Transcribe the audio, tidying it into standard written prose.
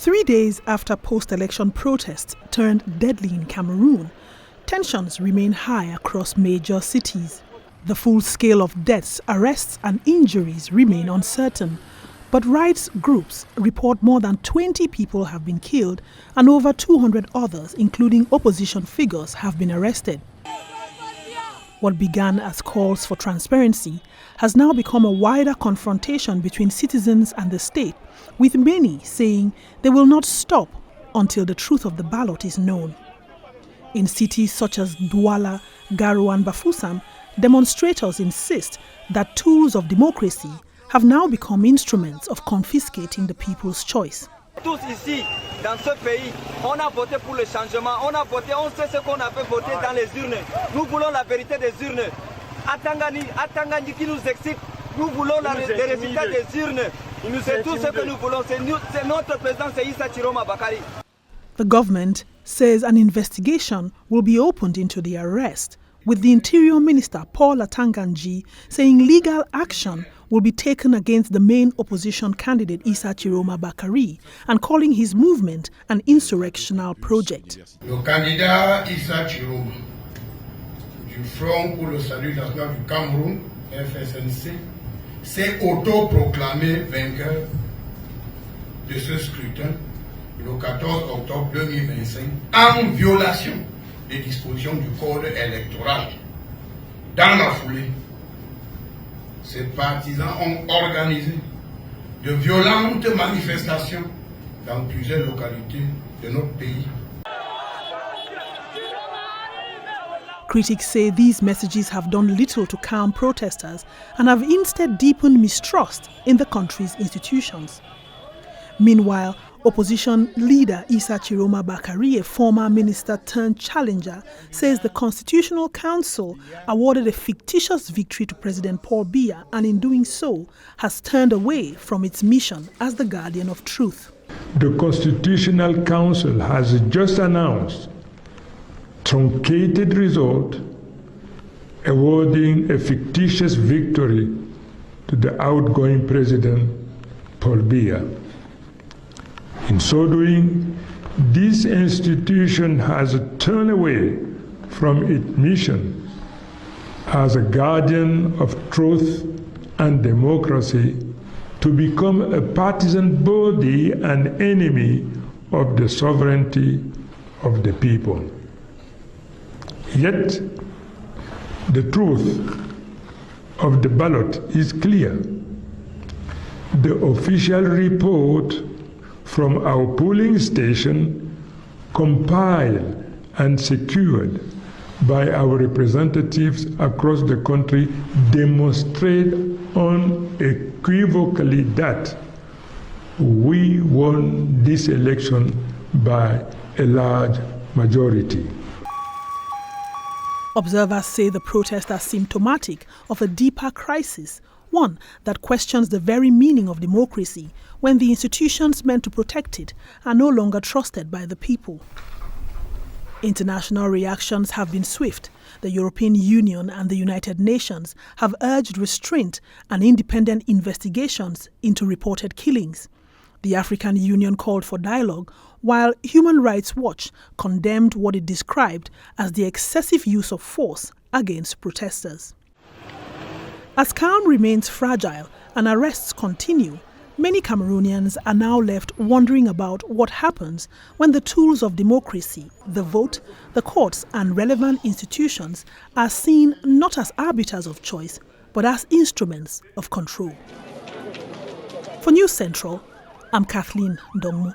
3 days after post-election protests turned deadly in Cameroon, tensions remain high across major cities. The full scale of deaths, arrests and injuries remain uncertain, but rights groups report more than 20 people have been killed and over 200 others, including opposition figures, have been arrested. What began as calls for transparency has now become a wider confrontation between citizens and the state, with many saying they will not stop until the truth of the ballot is known. In cities such as Douala, Garo and Bafoussam, demonstrators insist that tools of democracy have now become instruments of confiscating the people's choice. Tous ici, dans ce pays, on a voté pour le changement, on a voté, on sait ce qu'on avait voté dans les urnes. Nous voulons la vérité des urnes. Attangani qui nous excite, nous voulons les résultats des urnes. C'est tout ce que nous voulons, c'est notre président, c'est Issa Chiroma Bakari. The government says an investigation will be opened into the arrest, with the Interior Minister Paul Atanganji saying legal action will be taken against the main opposition candidate Issa Chiroma Bakari and calling his movement an insurrectional project. Le candidat Issa Chiroma du Front pour le Salut National du Cameroun, FSNC, s'est autoproclamé vainqueur de ce scrutin le 14 octobre 2025 en violation des dispositions du code électoral. Dans la foulée, ces partisans ont organisé de violentes manifestations dans plusieurs localités de notre pays. Critics say these messages have done little to calm protesters and have instead deepened mistrust in the country's institutions. Meanwhile, opposition leader Issa Chiroma Bakari, a former minister turned challenger, says the Constitutional Council awarded a fictitious victory to President Paul Biya and in doing so has turned away from its mission as the guardian of truth. The Constitutional Council has just announced truncated result awarding a fictitious victory to the outgoing president Paul Biya. In so doing, this institution has turned away from its mission as a guardian of truth and democracy to become a partisan body and enemy of the sovereignty of the people. Yet, the truth of the ballot is clear. The official report from our polling station, compiled and secured by our representatives across the country, demonstrate unequivocally that we won this election by a large majority. Observers say the protests are symptomatic of a deeper crisis, one that questions the very meaning of democracy when the institutions meant to protect it are no longer trusted by the people. International reactions have been swift. The European Union and the United Nations have urged restraint and independent investigations into reported killings. The African Union called for dialogue, while Human Rights Watch condemned what it described as the excessive use of force against protesters. As calm remains fragile and arrests continue, many Cameroonians are now left wondering about what happens when the tools of democracy, the vote, the courts and relevant institutions are seen not as arbiters of choice, but as instruments of control. For News Central, I'm Kathleen Ndongmu.